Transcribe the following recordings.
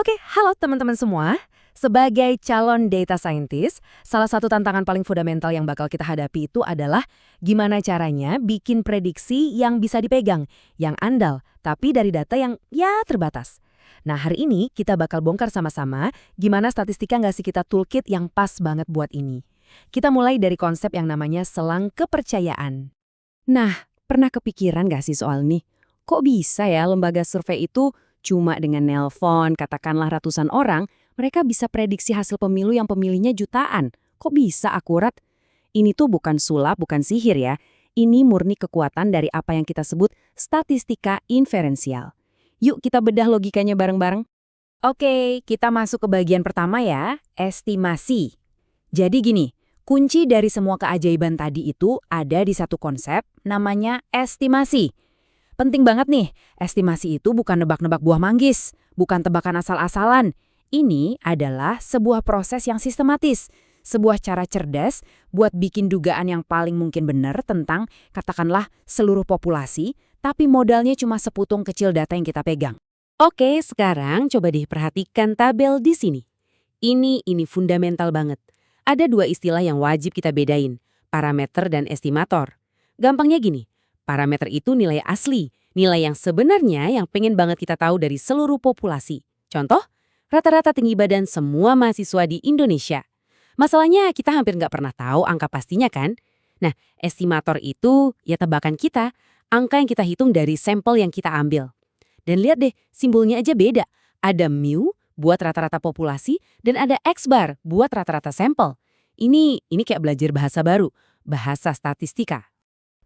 Oke, halo teman-teman semua. Sebagai calon data scientist, salah satu tantangan paling fundamental yang bakal kita hadapi itu adalah gimana caranya bikin prediksi yang bisa dipegang, yang andal, tapi dari data yang terbatas. Nah, hari ini kita bakal bongkar sama-sama gimana statistika ngasih kita toolkit yang pas banget buat ini. Kita mulai dari konsep yang namanya selang kepercayaan. Nah, pernah kepikiran gak sih soal nih? Kok bisa ya lembaga survei itu cuma dengan nelpon, katakanlah ratusan orang, mereka bisa prediksi hasil pemilu yang pemilihnya jutaan? Kok bisa akurat? Ini tuh bukan sulap, bukan sihir ya. Ini murni kekuatan dari apa yang kita sebut statistika inferensial. Yuk kita bedah logikanya bareng-bareng. Oke, kita masuk ke bagian pertama ya, estimasi. Jadi gini, kunci dari semua keajaiban tadi itu ada di satu konsep, namanya estimasi. Penting banget nih, estimasi itu bukan nebak-nebak buah manggis, bukan tebakan asal-asalan. Ini adalah sebuah proses yang sistematis, sebuah cara cerdas buat bikin dugaan yang paling mungkin benar tentang, katakanlah, seluruh populasi, tapi modalnya cuma seputung kecil data yang kita pegang. Oke, sekarang coba diperhatikan tabel di sini. Ini fundamental banget. Ada dua istilah yang wajib kita bedain, parameter dan estimator. Gampangnya gini, parameter itu nilai asli, nilai yang sebenarnya yang pengen banget kita tahu dari seluruh populasi. Contoh, rata-rata tinggi badan semua mahasiswa di Indonesia. Masalahnya kita hampir nggak pernah tahu angka pastinya kan? Nah, estimator itu ya tebakan kita, angka yang kita hitung dari sampel yang kita ambil. Dan lihat deh, simbolnya aja beda. Ada mu buat rata-rata populasi dan ada X bar buat rata-rata sampel. Ini kayak belajar bahasa baru, bahasa statistika.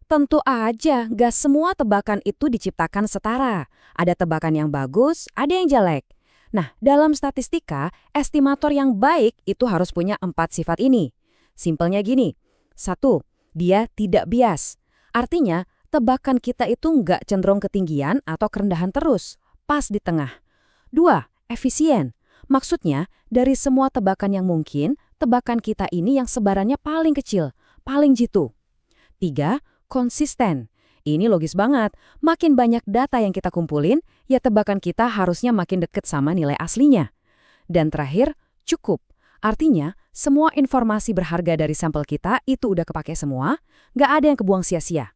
Tentu aja, gak semua tebakan itu diciptakan setara. Ada tebakan yang bagus, ada yang jelek. Nah, dalam statistika, estimator yang baik itu harus punya 4 sifat ini. Simpelnya gini, 1. Dia tidak bias. Artinya, tebakan kita itu nggak cenderung ketinggian atau kerendahan terus, pas di tengah. 2. Efisien. Maksudnya, dari semua tebakan yang mungkin, tebakan kita ini yang sebarannya paling kecil, paling jitu. 3. Konsisten. Ini logis banget. Makin banyak data yang kita kumpulin, ya tebakan kita harusnya makin deket sama nilai aslinya. Dan terakhir, cukup. Artinya, semua informasi berharga dari sampel kita itu udah kepake semua, nggak ada yang kebuang sia-sia.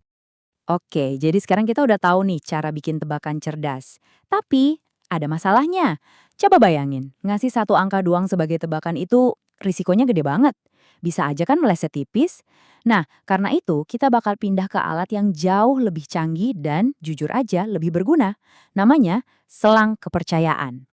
Oke, jadi sekarang kita udah tahu nih cara bikin tebakan cerdas. Tapi, ada masalahnya. Coba bayangin, ngasih satu angka doang sebagai tebakan itu risikonya gede banget. Bisa aja kan meleset tipis? Nah, karena itu kita bakal pindah ke alat yang jauh lebih canggih dan jujur aja lebih berguna. Namanya selang kepercayaan.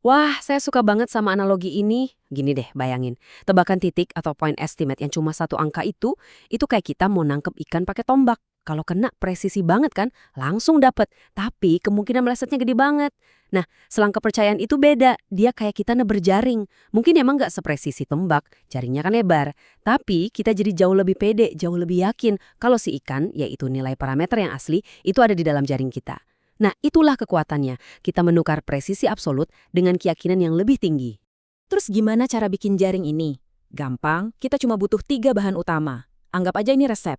Wah, saya suka banget sama analogi ini. Gini deh, bayangin. Tebakan titik atau point estimate yang cuma satu angka itu kayak kita mau nangkep ikan pakai tombak. Kalau kena presisi banget kan, langsung dapet. Tapi kemungkinan melesetnya gede banget. Nah, selang kepercayaan itu beda. Dia kayak kita neber jaring. Mungkin emang nggak sepresisi tombak, jaringnya kan lebar. Tapi kita jadi jauh lebih pede, jauh lebih yakin kalau si ikan, yaitu nilai parameter yang asli, itu ada di dalam jaring kita. Nah, itulah kekuatannya. Kita menukar presisi absolut dengan keyakinan yang lebih tinggi. Terus gimana cara bikin jaring ini? Gampang, kita cuma butuh 3 bahan utama. Anggap aja ini resep.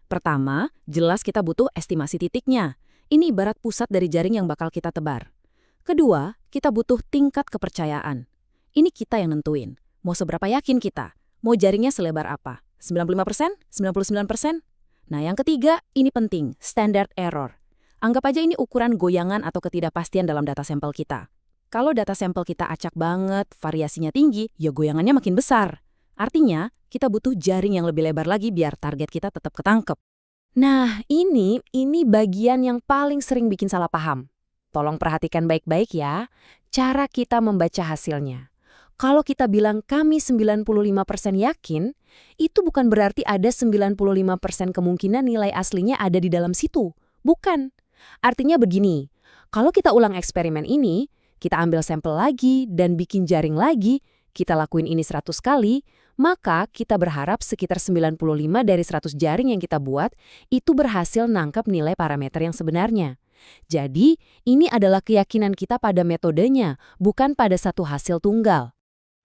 Pertama, jelas kita butuh estimasi titiknya. Ini ibarat pusat dari jaring yang bakal kita tebar. Kedua, kita butuh tingkat kepercayaan. Ini kita yang nentuin. Mau seberapa yakin kita? Mau jaringnya selebar apa? 95%? 99%? Nah, yang ketiga, ini penting, standard error. Anggap aja ini ukuran goyangan atau ketidakpastian dalam data sampel kita. Kalau data sampel kita acak banget, variasinya tinggi, ya goyangannya makin besar. Artinya, kita butuh jaring yang lebih lebar lagi biar target kita tetap ketangkep. Nah, ini bagian yang paling sering bikin salah paham. Tolong perhatikan baik-baik ya, cara kita membaca hasilnya. Kalau kita bilang kami 95% yakin, itu bukan berarti ada 95% kemungkinan nilai aslinya ada di dalam situ. Bukan. Artinya begini, kalau kita ulang eksperimen ini, kita ambil sampel lagi dan bikin jaring lagi, kita lakuin ini 100 kali, maka kita berharap sekitar 95 dari 100 jaring yang kita buat itu berhasil nangkep nilai parameter yang sebenarnya. Jadi, ini adalah keyakinan kita pada metodenya, bukan pada satu hasil tunggal.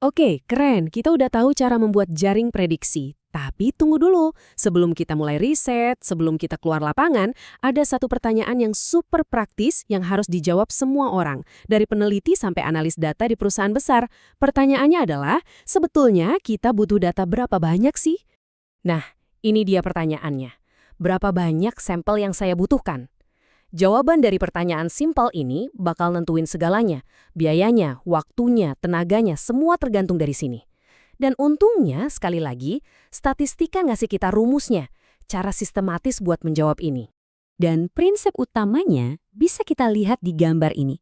Oke, keren. Kita udah tahu cara membuat jaring prediksi. Tapi tunggu dulu, sebelum kita mulai riset, sebelum kita keluar lapangan, ada satu pertanyaan yang super praktis yang harus dijawab semua orang, dari peneliti sampai analis data di perusahaan besar. Pertanyaannya adalah, sebetulnya kita butuh data berapa banyak sih? Nah, ini dia pertanyaannya. Berapa banyak sampel yang saya butuhkan? Jawaban dari pertanyaan simpel ini bakal nentuin segalanya. Biayanya, waktunya, tenaganya, semua tergantung dari sini. Dan untungnya, sekali lagi, statistika ngasih kita rumusnya, cara sistematis buat menjawab ini. Dan prinsip utamanya bisa kita lihat di gambar ini.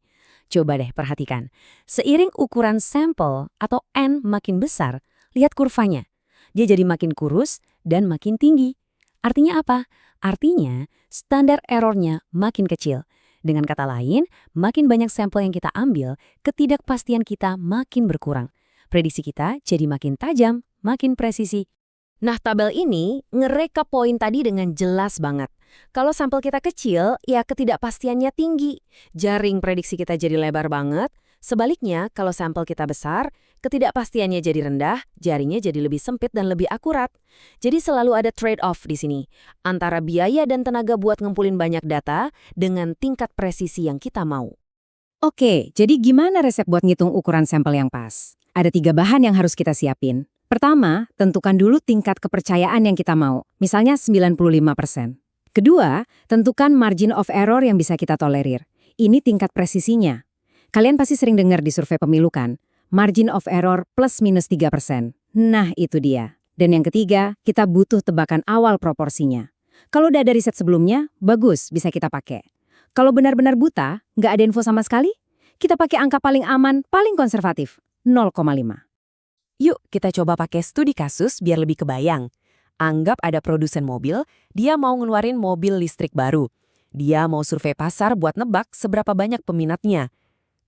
Coba deh perhatikan. Seiring ukuran sampel atau N makin besar, lihat kurvanya. Dia jadi makin kurus dan makin tinggi. Artinya apa? Artinya standar errornya makin kecil. Dengan kata lain, makin banyak sampel yang kita ambil, ketidakpastian kita makin berkurang. Prediksi kita jadi makin tajam, makin presisi. Nah, tabel ini ngerekap poin tadi dengan jelas banget. Kalau sampel kita kecil, ya ketidakpastiannya tinggi. Jaring prediksi kita jadi lebar banget. Sebaliknya, kalau sampel kita besar, ketidakpastiannya jadi rendah, jaringnya jadi lebih sempit dan lebih akurat. Jadi selalu ada trade-off di sini, antara biaya dan tenaga buat ngumpulin banyak data dengan tingkat presisi yang kita mau. Oke, jadi gimana resep buat ngitung ukuran sampel yang pas? Ada 3 bahan yang harus kita siapin. Pertama, tentukan dulu tingkat kepercayaan yang kita mau, misalnya 95%. Kedua, tentukan margin of error yang bisa kita tolerir. Ini tingkat presisinya. Kalian pasti sering dengar di survei pemilu kan? Margin of error plus minus 3%. Nah, itu dia. Dan yang ketiga, kita butuh tebakan awal proporsinya. Kalau udah ada riset sebelumnya, bagus, bisa kita pakai. Kalau benar-benar buta, nggak ada info sama sekali, kita pakai angka paling aman, paling konservatif, 0,5. Yuk, kita coba pakai studi kasus biar lebih kebayang. Anggap ada produsen mobil, dia mau ngeluarin mobil listrik baru. Dia mau survei pasar buat nebak seberapa banyak peminatnya.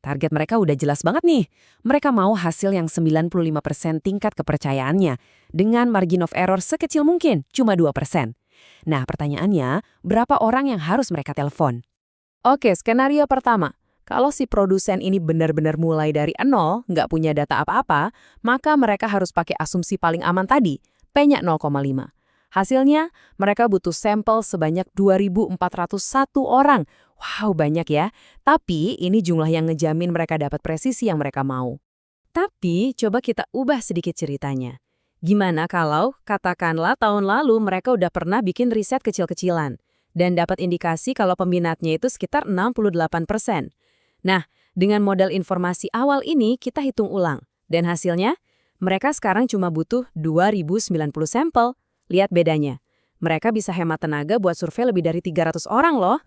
Target mereka udah jelas banget nih. Mereka mau hasil yang 95% tingkat kepercayaannya, dengan margin of error sekecil mungkin, cuma 2%. Nah, pertanyaannya, berapa orang yang harus mereka telepon? Oke, skenario pertama. Kalau si produsen ini benar-benar mulai dari nol, nggak punya data apa-apa, maka mereka harus pakai asumsi paling aman tadi, P-nya 0,5. Hasilnya, mereka butuh sampel sebanyak 2.401 orang. Wow, banyak ya. Tapi ini jumlah yang ngejamin mereka dapat presisi yang mereka mau. Tapi coba kita ubah sedikit ceritanya. Gimana kalau, katakanlah tahun lalu mereka udah pernah bikin riset kecil-kecilan dan dapat indikasi kalau peminatnya itu sekitar 68%. Nah, dengan modal informasi awal ini kita hitung ulang. Dan hasilnya, mereka sekarang cuma butuh 2.090 sampel. Lihat bedanya. Mereka bisa hemat tenaga buat survei lebih dari 300 orang loh.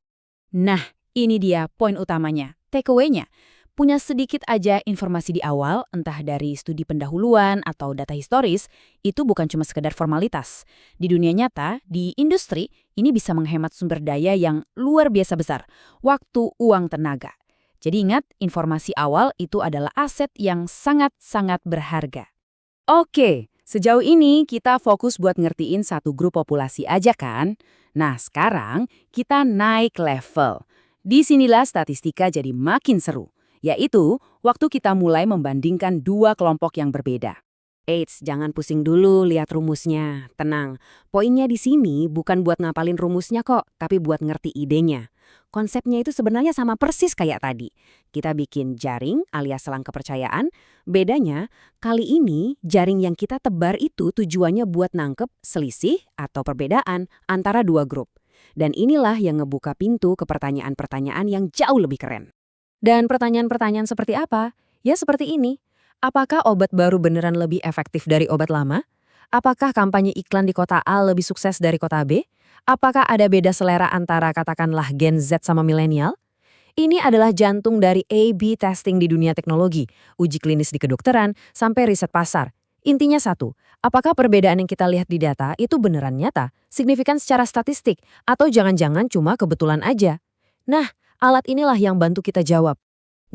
Nah, ini dia poin utamanya, takeaway-nya. Punya sedikit aja informasi di awal, entah dari studi pendahuluan atau data historis, itu bukan cuma sekedar formalitas. Di dunia nyata, di industri, ini bisa menghemat sumber daya yang luar biasa besar. Waktu, uang, tenaga. Jadi ingat, informasi awal itu adalah aset yang sangat-sangat berharga. Oke, sejauh ini kita fokus buat ngertiin satu grup populasi aja kan? Nah, sekarang kita naik level. Disinilah statistika jadi makin seru. Yaitu, waktu kita mulai membandingkan 2 kelompok yang berbeda. Eits, jangan pusing dulu lihat rumusnya. Tenang, poinnya di sini bukan buat ngapalin rumusnya kok, tapi buat ngerti idenya. Konsepnya itu sebenarnya sama persis kayak tadi. Kita bikin jaring alias selang kepercayaan. Bedanya, kali ini jaring yang kita tebar itu tujuannya buat nangkep selisih atau perbedaan antara 2 grup. Dan inilah yang ngebuka pintu ke pertanyaan-pertanyaan yang jauh lebih keren. Dan pertanyaan-pertanyaan seperti apa? Ya seperti ini. Apakah obat baru beneran lebih efektif dari obat lama? Apakah kampanye iklan di kota A lebih sukses dari kota B? Apakah ada beda selera antara katakanlah Gen Z sama milenial? Ini adalah jantung dari A/B testing di dunia teknologi, uji klinis di kedokteran, sampai riset pasar. Intinya satu, apakah perbedaan yang kita lihat di data itu beneran nyata, signifikan secara statistik, atau jangan-jangan cuma kebetulan aja? Nah, alat inilah yang bantu kita jawab.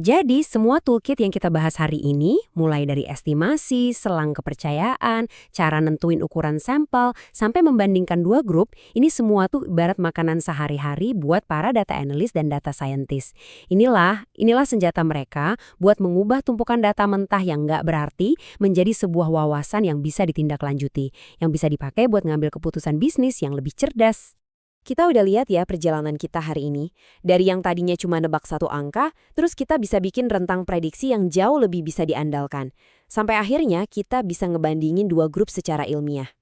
Jadi, semua toolkit yang kita bahas hari ini, mulai dari estimasi, selang kepercayaan, cara nentuin ukuran sampel, sampai membandingkan dua grup, ini semua tuh ibarat makanan sehari-hari buat para data analis dan data scientist. Inilah senjata mereka buat mengubah tumpukan data mentah yang nggak berarti menjadi sebuah wawasan yang bisa ditindaklanjuti, yang bisa dipakai buat ngambil keputusan bisnis yang lebih cerdas. Kita udah lihat ya perjalanan kita hari ini. Dari yang tadinya cuma nebak satu angka, terus kita bisa bikin rentang prediksi yang jauh lebih bisa diandalkan. Sampai akhirnya kita bisa ngebandingin dua grup secara ilmiah.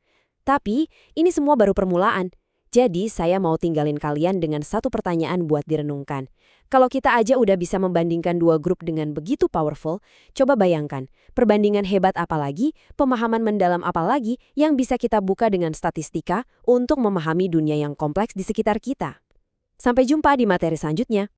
Tapi, ini semua baru permulaan. Jadi, saya mau tinggalin kalian dengan satu pertanyaan buat direnungkan. Kalau kita aja udah bisa membandingkan dua grup dengan begitu powerful, coba bayangkan, perbandingan hebat apa lagi, pemahaman mendalam apa lagi yang bisa kita buka dengan statistika untuk memahami dunia yang kompleks di sekitar kita. Sampai jumpa di materi selanjutnya.